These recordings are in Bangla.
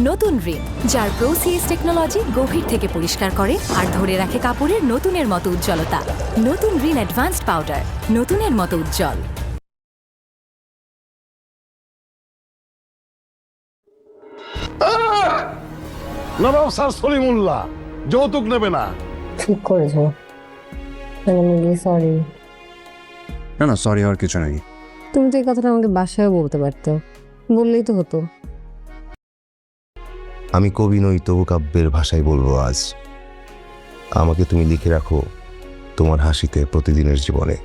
নতুন রিন, যার প্রোসিএস টেকনোলজি গভীর থেকে পরিষ্কার করে আর ধরে রাখে কাপড়ের নতুনের মতো উজ্জ্বলতা। নতুন রিন অ্যাডভান্সড পাউডার, নতুনের মতো উজ্জ্বল। নবাব স্যার সলিমুল্লাহ যৌতুক নেবে না। ঠিক করেছো। সরি। না সরি হওয়ার কিছু নেই। তুমি তো এই কথাটা আমাকে বাসায় বলতে পারতো, বললেই তো হতো। আমি কবি নই, তবু কাব্যের ভাষায় বলবো আজ। আমাকে তুমি লিখে রাখো তোমার হাসিতে প্রতিদিনের জীবনে।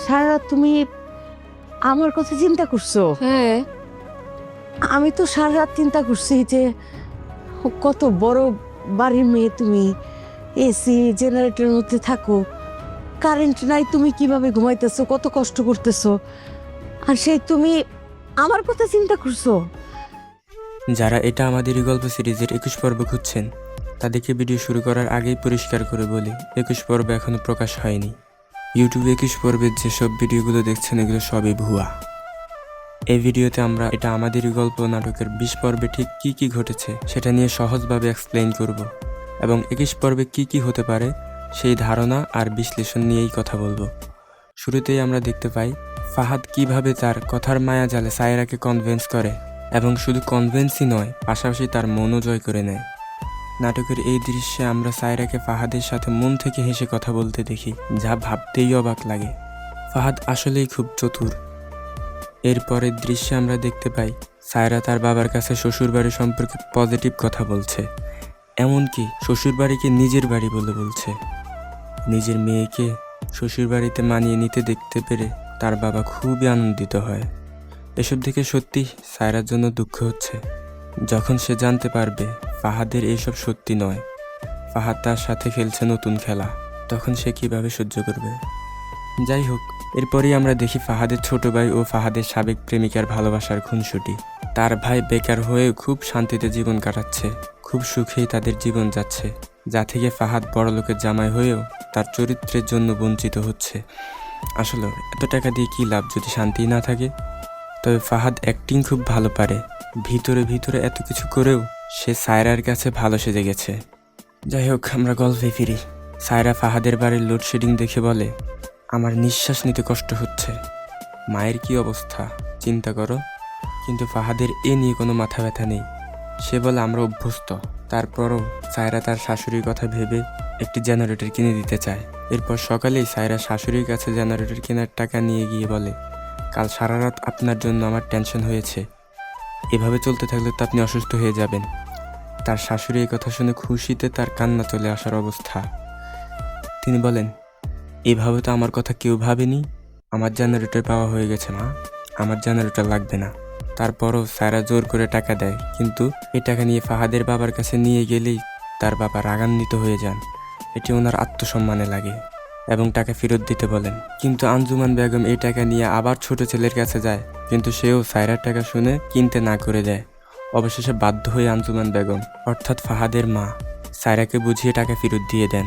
সারা তুমি আমার কথা চিন্তা করছো? হ্যাঁ, আমি তো সারা রাত চিন্তা করছি যে কত বড় বাড়ির মেয়ে তুমি, এসি জেনারেটরের মধ্যে থাকো, কারেন্ট নাই, তুমি কিভাবে ঘুমাইতেছো, কত কষ্ট করতেছো, আর সেই তুমি আমার কথা চিন্তা করছো। যারা এটা আমাদের গল্প সিরিজের 21 পর্ব খুঁজছেন তাদেরকে ভিডিও শুরু করার আগেই পরিষ্কার করে বলি 21 পর্ব এখনো প্রকাশ হয়নি। ইউটিউবে 21 পর্বের যেসব ভিডিওগুলো দেখছেন এগুলো সবই ভুয়া। এই ভিডিওতে আমরা এটা আমাদেরই গল্প নাটকের 20 পর্বে ঠিক কি কি ঘটেছে সেটা নিয়ে সহজভাবে এক্সপ্লেইন করব এবং 21 পর্বে কি কি হতে পারে সেই ধারণা আর বিশ্লেষণ নিয়েই কথা বলবো। শুরুতেই আমরা দেখতে পাই ফাহাদ কিভাবে তার কথার মায়া জালে সায়রাকে কনভিন্স করে এবং শুধু কনভিন্সই নয়, পাশাপাশি তার মনও জয় করে নেয়। নাটকের এই দৃশ্যে আমরা সায়রাকে ফাহাদের সাথে মন থেকে হেসে কথা বলতে দেখি, যা ভাবতেই অবাক লাগে। ফাহাদ আসলেই খুব চতুর। এরপরের দৃশ্যে আমরা দেখতে পাই সায়রা তার বাবার কাছে শ্বশুরবাড়ি সম্পর্কে পজিটিভ কথা বলছে, এমনকি শ্বশুরবাড়িকে নিজের বাড়ি বলে বলছে। নিজের মেয়েকে শ্বশুরবাড়িতে মানিয়ে নিতে দেখতে পেরে তার বাবা খুবই আনন্দিত হয়। এসব দেখে সত্যি সায়রার জন্য দুঃখ হচ্ছে। যখন সে জানতে পারবে ফাহাদের এইসব সত্যি নয়, ফাহাদ তার সাথে খেলছে নতুন খেলা, তখন সে কিভাবে সহ্য করবে। যাই হোক, এরপরই আমরা দেখি ফাহাদের ছোট ভাই ও ফাহাদের সাবেক প্রেমিকার ভালোবাসার খুনসুটি। তার ভাই বেকার হয়েও খুব শান্তিতে জীবন কাটাচ্ছে, খুব সুখেই তাদের জীবন যাচ্ছে, যা থেকে ফাহাদ বড়লোকের জামাই হয়েও তার চরিত্রের জন্য বঞ্চিত হচ্ছে। আসলে এত টাকা দিয়ে কী লাভ যদি শান্তি না থাকে। তবে ফাহাদ অ্যাক্টিং খুব ভালো পারে, ভিতরে ভিতরে এত কিছু করেও সে সায়রার কাছে ভালো সেজে গেছে। যাই হোক, আমরা গল্পে ফিরি। সায়রা ফাহাদের বাড়ির লোডশেডিং দেখে বলে, আমার নিঃশ্বাস নিতে কষ্ট হচ্ছে। মায়ের কি অবস্থা চিন্তা করো। কিন্তু ফাহাদের এ নিয়ে কোনো মাথা ব্যথা নেই। সে বলে আমরা অভ্যস্ত। তারপরও সায়রা তার শাশুড়ির কথা ভেবে একটি জেনারেটর কিনে দিতে চায়। এরপর সকালেই সায়রা শাশুড়ির কাছে জেনারেটর কেনার টাকা নিয়ে গিয়ে বলে, কাল সারা রাত আপনার জন্য আমার টেনশন হয়েছে, এভাবে চলতে থাকলে তো আপনি অসুস্থ হয়ে যাবেন। তার শাশুড়ি এই কথা শুনে খুশিতে তার কান্না চলে আসার অবস্থা। তিনি বলেন, এভাবে তো আমার কথা কেউ ভাবেনি, আমার জেনারেটর পাওয়া হয়ে গেছে মা, আমার জেনারেটর লাগবে না। তারপরও সায়রা জোর করে টাকা দেয়, কিন্তু এই টাকা নিয়ে ফাহাদের বাবার কাছে নিয়ে গেলেই তার বাবা রাগান্বিত হয়ে যান। এটি ওনার আত্মসম্মানে লাগে এবং টাকা ফেরত দিতে বলেন। কিন্তু আঞ্জুমান বেগম এই টাকা নিয়ে আবার ছোট ছেলের কাছে যায়, কিন্তু সেও সায়রার টাকা শুনে কিনতে না করে দেয়। অবশেষে বাধ্য হয়ে আঞ্জুমান বেগম অর্থাৎ ফাহাদের মা সায়রাকে বুঝিয়ে টাকা ফেরত দিয়ে দেন।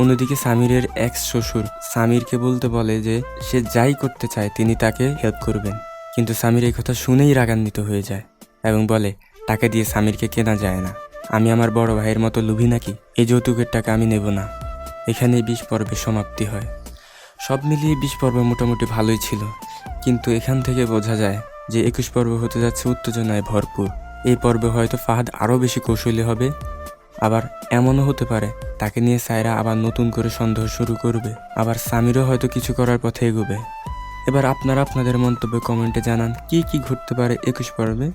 অন্যদিকে সামিরের এক্স শ্বশুর সামিরকে বলতে বলে যে সে যাই করতে চায় তিনি তাকে হেল্প করবেন, কিন্তু সামির এই কথা শুনেই রাগান্বিত হয়ে যায় এবং বলে, টাকা দিয়ে সামিরকে কেনা যায় না, আমি আমার বড় ভাইয়ের মতো লোভী নাকি, এই যৌতুকের টাকা আমি নেব না। এখানেই 20 পর্বের সমাপ্তি হয়। সব মিলিয়ে 20 পর্ব মোটামুটি ভালোই ছিল, কিন্তু এখান থেকে বোঝা যায় যে 21 পর্ব হতে যাচ্ছে উত্তেজনায় ভরপুর। এই পর্বে হয়তো ফাহাদ আরও বেশি কৌশলী হবে, আবার এমনও হতে পারে তাকে নিয়ে সায়রা আবার নতুন করে সন্দেহ শুরু করবে, আবার সামিরও হয়তো কিছু করার পথে এগোবে। এবার আপনারা আপনাদের মন্তব্য কমেন্টে জানান কি কি ঘটতে পারে 21 পর্বে।